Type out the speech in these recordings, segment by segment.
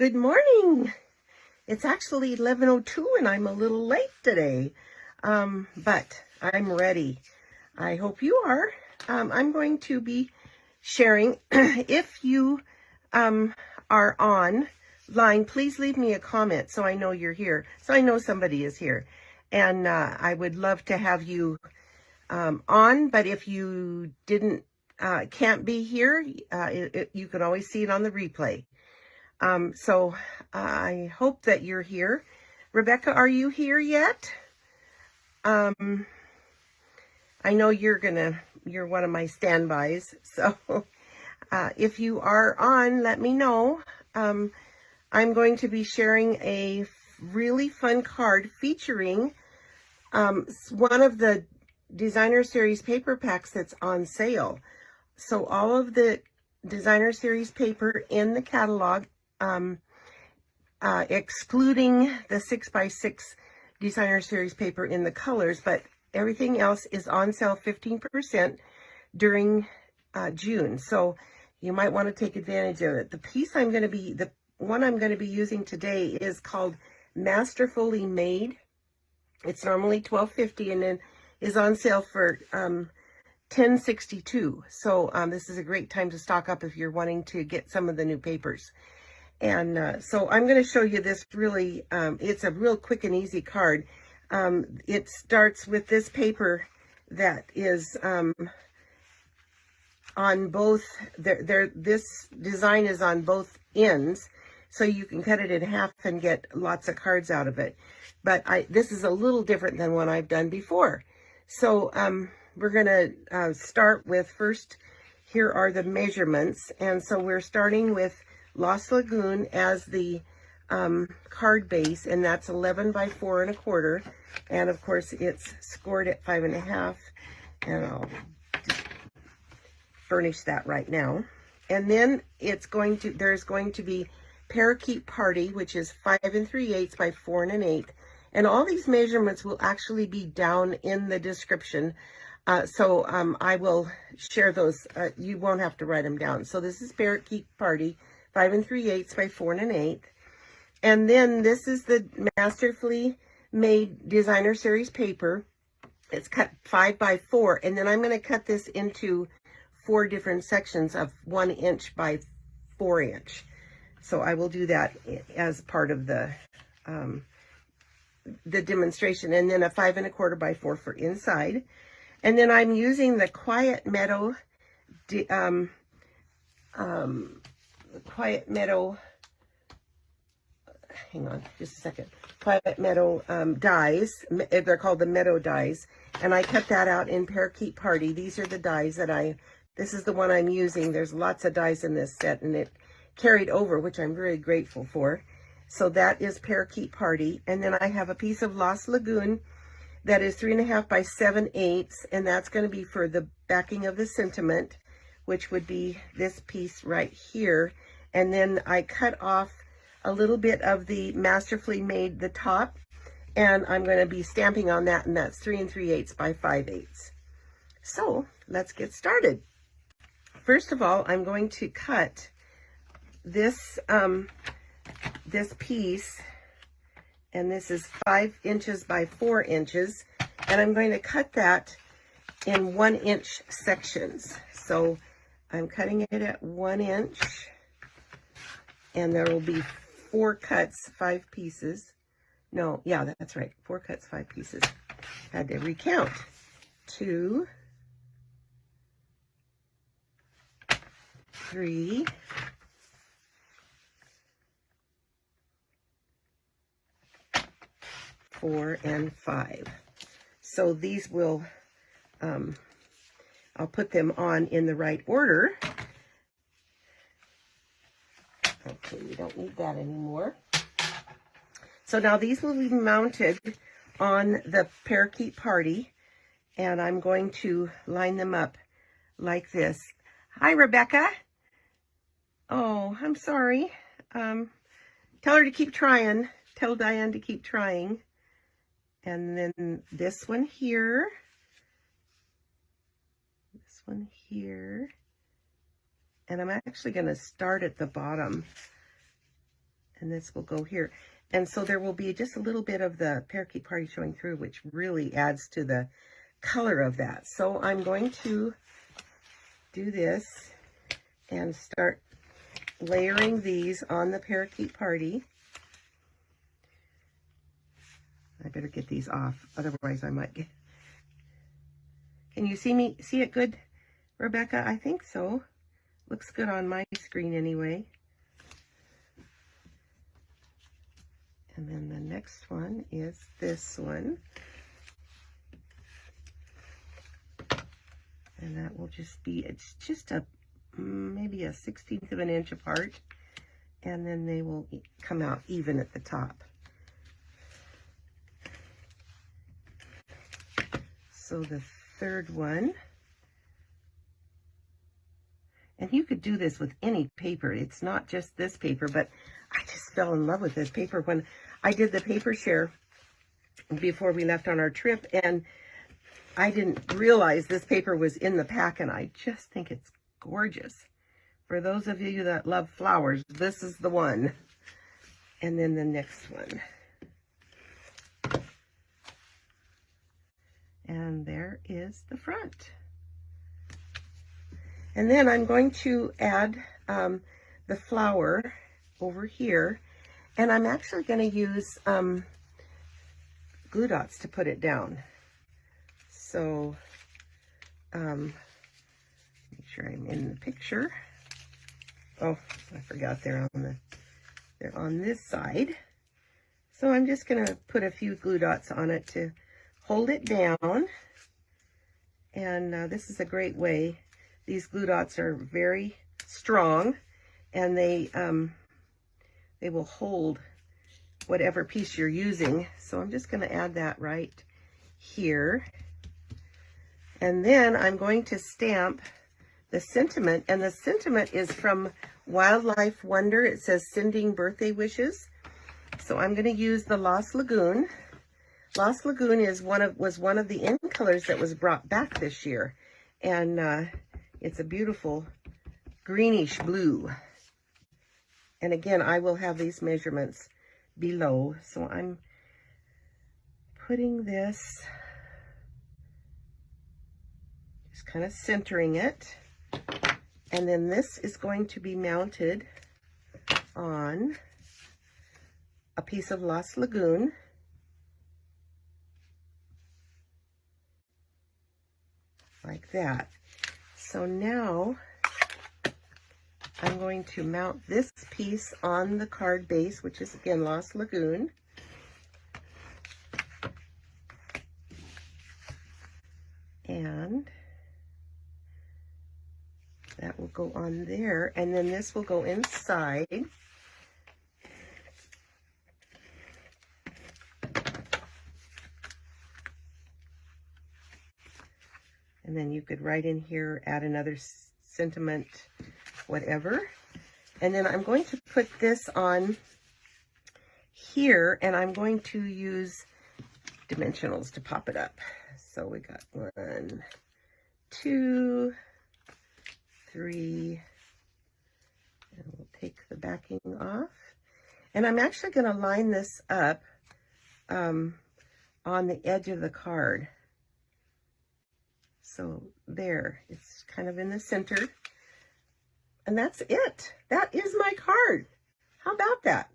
Good morning. It's actually 11:02 and I'm a little late today, but I'm ready. I hope you are. I'm going to be sharing. If you are online, please leave me a comment so I know you're here, so I know somebody is here. And I would love to have you on, but if you can't be here, you can always see it on the replay. So I hope that you're here. Rebecca, are you here yet? I know you're one of my standbys. So if you are on, let me know. I'm going to be sharing a really fun card featuring one of the designer series paper packs that's on sale. So all of the designer series paper in the catalog, excluding the 6x6 designer series paper in the colors, but everything else is on sale 15% during June. So you might want to take advantage of it. The one I'm going to be using today is called Masterfully Made. It's normally $12.50 and then is on sale for $10.62. So this is a great time to stock up if you're wanting to get some of the new papers. And so I'm going to show you this really, it's a real quick and easy card. It starts with this paper that is on both, this design is on both ends, so you can cut it in half and get lots of cards out of it. But this is a little different than what I've done before. So we're going to start with first, here are the measurements. And so we're starting with Lagoon as the card base, and that's 11 by 4 1/4, and of course it's scored at 5 1/2, and I'll just furnish that right now. And then there's going to be Parakeet Party, which is 5 3/8 by 4 1/8, and all these measurements will actually be down in the description. So I will share those. You won't have to write them down. So this is Parakeet Party, 5 3/8 by 4 1/8. And then this is the Masterfully Made Designer Series paper. It's cut 5 by 4. And then I'm going to cut this into 4 different sections of 1 inch by 4 inch. So I will do that as part of the demonstration. And then a 5 1/4 by 4 for inside. And then I'm using the Quiet Meadow hang on just a second, Quiet Meadow dies. They're called the Meadow dies, and I cut that out in Parakeet Party. These are the dies that this is the one I'm using. There's lots of dies in this set, and it carried over, which I'm very grateful for. So that is Parakeet Party. And then I have a piece of Lagoon that is 3 1/2 by 7/8, and that's going to be for the backing of the sentiment, which would be this piece right here. And then I cut off a little bit of the Masterfully Made, the top, and I'm going to be stamping on that, and that's 3 3/8 by 5/8. So let's get started. First of all, I'm going to cut this this piece, and this is 5 inches by 4 inches, and I'm going to cut that in 1 inch sections. So I'm cutting it at 1 inch, and there will be 4 cuts, 5 pieces. No, yeah, that's right. 4 cuts, 5 pieces. Had to recount. 2, 3, 4, and 5. So these will, I'll put them on in the right order. Okay, we don't need that anymore. So now these will be mounted on the Parakeet Party, and I'm going to line them up like this. Hi, Rebecca. Oh, I'm sorry. Tell her to keep trying. Tell Diane to keep trying. And then this one here. This one here. And I'm actually going to start at the bottom And this will go here. And so there will be just a little bit of the Parakeet Party showing through, which really adds to the color of that. So I'm going to do this and start layering these on the Parakeet Party. I better get these off, otherwise I might get... Can you see it good, Rebecca? I think so. Looks good on my screen anyway. And then the next one is this one. And that will just be, it's just maybe a 1/16 of an inch apart. And then they will come out even at the top. So the third one, and you could do this with any paper. It's not just this paper, but I just fell in love with this paper when I did the paper share before we left on our trip, and I didn't realize this paper was in the pack, and I just think it's gorgeous. For those of you that love flowers, this is the one. And then the next one. And there is the front. And then I'm going to add the flower over here. And I'm actually going to use glue dots to put it down. So, make sure I'm in the picture. Oh, I forgot they're on this side. So I'm just going to put a few glue dots on it to hold it down. And this is a great way. These glue dots are very strong, and they will hold whatever piece you're using. So I'm just going to add that right here. And then I'm going to stamp the sentiment, and the sentiment is from Wildlife Wonder. It says sending birthday wishes. So I'm going to use the Lost Lagoon. Lost Lagoon is was one of the in colors that was brought back this year, and it's a beautiful greenish blue. And again, I will have these measurements below. So I'm putting this, just kind of centering it. And then this is going to be mounted on a piece of Lost Lagoon. Like that. So now I'm going to mount this piece on the card base, which is again Lost Lagoon. And that will go on there, and then this will go inside. And then you could write in here, add another sentiment, whatever. And then I'm going to put this on here, and I'm going to use dimensionals to pop it up. So we got 1, 2, 3, and we'll take the backing off. And I'm actually going to line this up on the edge of the card. So there, it's kind of in the center. And that's it. That is my card. How about that?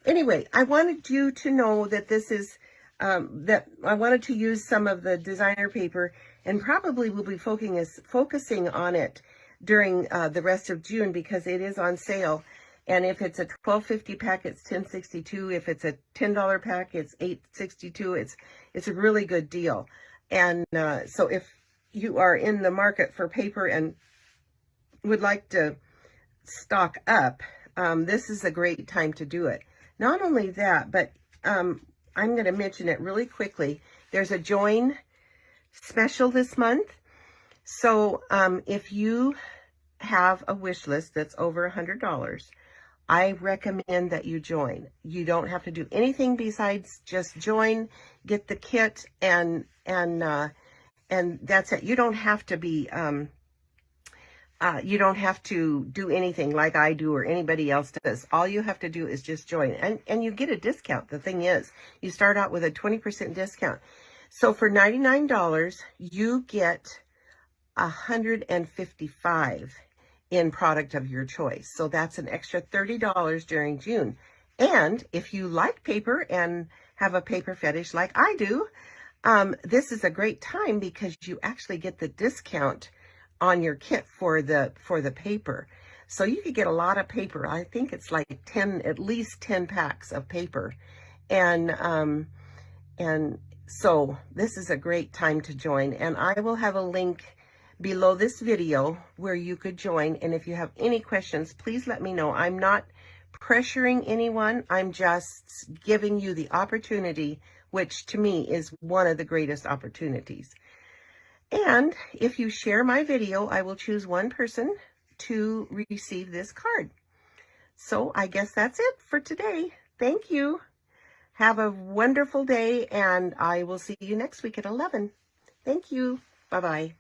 Anyway, I wanted you to know that this is, that I wanted to use some of the designer paper, and probably will be focusing on it during the rest of June, because it is on sale. And if it's a $12.50 pack, it's $10.62. If it's a $10 pack, it's $8.62. It's a really good deal. And so if you are in the market for paper and would like to stock up, this is a great time to do it. Not only that, but I'm going to mention it really quickly. There's a join special this month. So if you have a wish list that's over $100, I recommend that you join. You don't have to do anything besides just join, get the kit, and that's it. You don't have to be You don't have to do anything like I do or anybody else does. All you have to do is just join, and you get a discount. The thing is, you start out with a 20% discount. So for $99, you get 155 in product of your choice. So that's an extra $30 during June. And if you like paper and have a paper fetish like I do, this is a great time because you actually get the discount on your kit for the paper. So you could get a lot of paper. I think it's like at least 10 packs of paper. And so this is a great time to join. And I will have a link below this video where you could join. And if you have any questions, please let me know. I'm not pressuring anyone. I'm just giving you the opportunity, which to me is one of the greatest opportunities. And if you share my video, I will choose one person to receive this card. So I guess that's it for today. Thank you. Have a wonderful day, and I will see you next week at 11. Thank you. Bye-bye.